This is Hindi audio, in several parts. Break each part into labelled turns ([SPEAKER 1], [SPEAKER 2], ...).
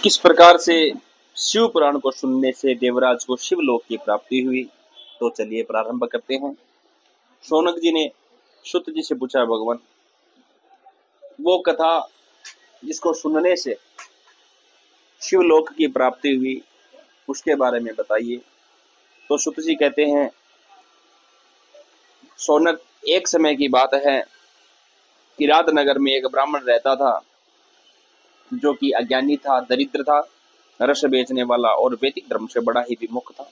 [SPEAKER 1] किस प्रकार से शिव पुराण को सुनने से देवराज को शिवलोक की प्राप्ति हुई। तो चलिए प्रारंभ करते हैं। शौनक जी ने शुत जी से पूछा, भगवान वो कथा जिसको सुनने से शिवलोक की प्राप्ति हुई उसके बारे में बताइए। तो शुत जी कहते हैं, शौनक, एक समय की बात है, किरात नगर में एक ब्राह्मण रहता था जो कि अज्ञानी था, दरिद्र था, रस बेचने वाला और वैदिक धर्म से बड़ा ही विमुख था।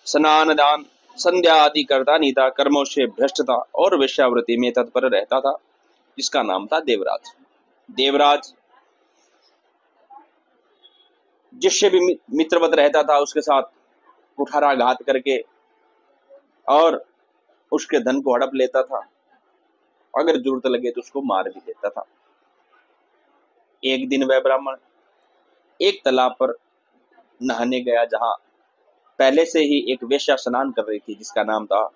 [SPEAKER 1] स्नान दान संध्या आदि करता नहीं था, कर्मों से भ्रष्ट था और वेश्यावृत्ति में तत्पर रहता था, जिसका नाम था देवराज। देवराज जिससे भी मित्रवत रहता था उसके साथ कुठाराघात करके और उसके धन को हड़प लेता था, अगर जरूरत लगे तो उसको मार भी देता था। एक दिन वह ब्राह्मण एक तालाब पर नहाने गया, जहां पहले से ही एक वेश्या स्नान कर रही थी, जिसका नाम था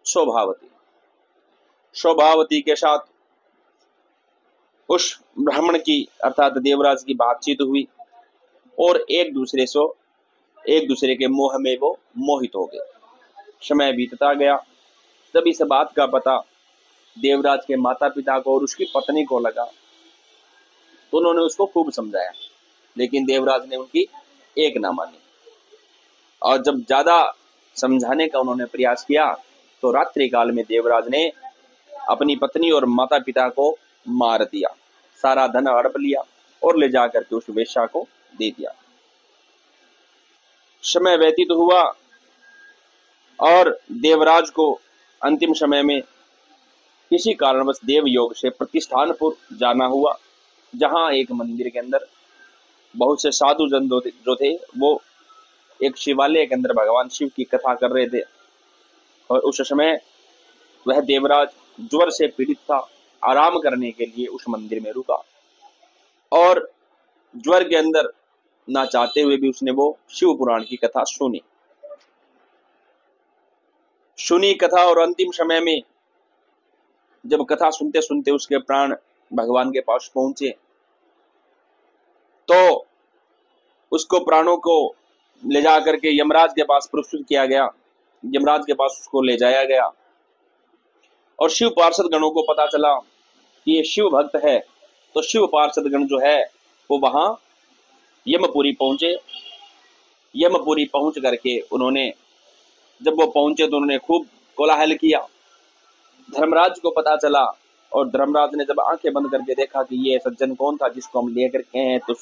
[SPEAKER 1] शोभावती। शोभावती के साथ उस ब्राह्मण की अर्थात देवराज की बातचीत हुई और एक दूसरे के मोह में वो मोहित हो गए। समय बीतता गया, तब इस बात का पता देवराज के माता पिता को और उसकी पत्नी को लगा, तो उन्होंने उसको खूब समझाया, लेकिन देवराज ने उनकी एक ना मानी। और जब ज्यादा समझाने का उन्होंने प्रयास किया तो रात्रि काल में देवराज ने अपनी पत्नी और माता पिता को मार दिया, सारा धन हड़प लिया और ले जाकर के उस वेश्या को दे दिया। समय व्यतीत हुआ और देवराज को अंतिम समय में किसी कारणवश देवयोग से प्रतिष्ठानपुर जाना हुआ, जहां एक मंदिर के अंदर बहुत से साधु जन जो थे वो एक शिवालय के अंदर भगवान शिव की कथा कर रहे थे। और उस समय वह देवराज ज्वर से पीड़ित था, आराम करने के लिए उस मंदिर में रुका और ज्वर के अंदर ना चाहते हुए भी उसने वो शिव पुराण की कथा सुनी कथा। और अंतिम समय में जब कथा सुनते सुनते उसके प्राण भगवान के पास पहुंचे तो उसको प्राणों को ले जाकर के यमराज के पास प्रस्तुत किया गया। यमराज के पास उसको ले जाया गया और शिव पार्षद गणों को पता चला कि ये शिव भक्त है, तो शिव पार्षद गण जो है वो वहां यमपुरी पहुंचे। यमपुरी पहुंच करके जब वो पहुंचे तो उन्होंने खूब कोलाहल किया। धर्मराज को पता चला और धर्मराज ने जब आंखें बंद करके देखा कि ये सज्जन कौन था जिसको हम लेकर के हैं, तो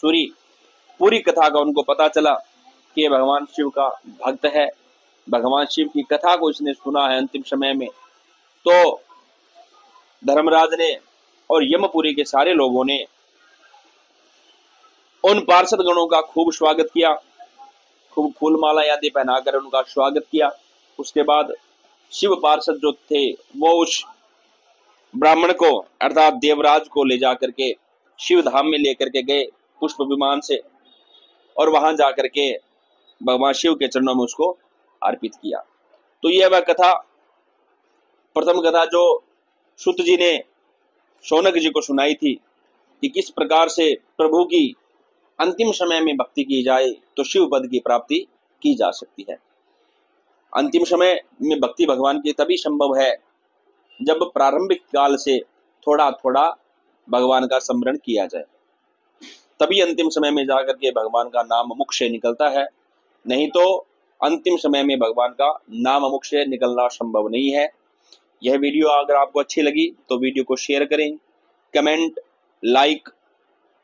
[SPEAKER 1] पूरी कथा का उनको पता चला कि भगवान शिव का भक्त है, भगवान शिव की कथा को इसने सुना है अंतिम समय में। तो धर्मराज ने और यमपुरी के सारे लोगों ने उन पार्षद गणों का खूब स्वागत किया, खूब फूल माला आदि पहनाकर उनका स्वागत किया। उसके बाद शिव पार्षद जो थे वो उस ब्राह्मण को अर्थात देवराज को ले जाकर के शिव धाम में लेकर के गए पुष्प विमान से, और वहां जाकर के भगवान शिव के चरणों में उसको अर्पित किया। तो यह वह कथा, प्रथम कथा जो शुत जी ने शौनक जी को सुनाई थी कि किस प्रकार से प्रभु की अंतिम समय में भक्ति की जाए तो शिव पद की प्राप्ति की जा सकती है। अंतिम समय में भक्ति भगवान की तभी संभव है जब प्रारंभिक काल से थोड़ा थोड़ा भगवान का स्मरण किया जाए, तभी अंतिम समय में जाकर के भगवान का नाम मुख से निकलता है। नहीं तो अंतिम समय में भगवान का नाम मुख से निकलना संभव नहीं है। यह वीडियो अगर आपको अच्छी लगी तो वीडियो को शेयर करें, कमेंट, लाइक,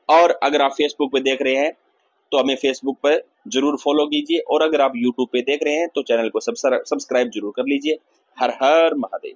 [SPEAKER 1] और अगर आप फेसबुक पे देख रहे हैं तो हमें फेसबुक पर जरूर फॉलो कीजिए, और अगर आप यूट्यूब पे देख रहे हैं तो चैनल को सब्सक्राइब जरूर कर लीजिए। हर हर महादेव।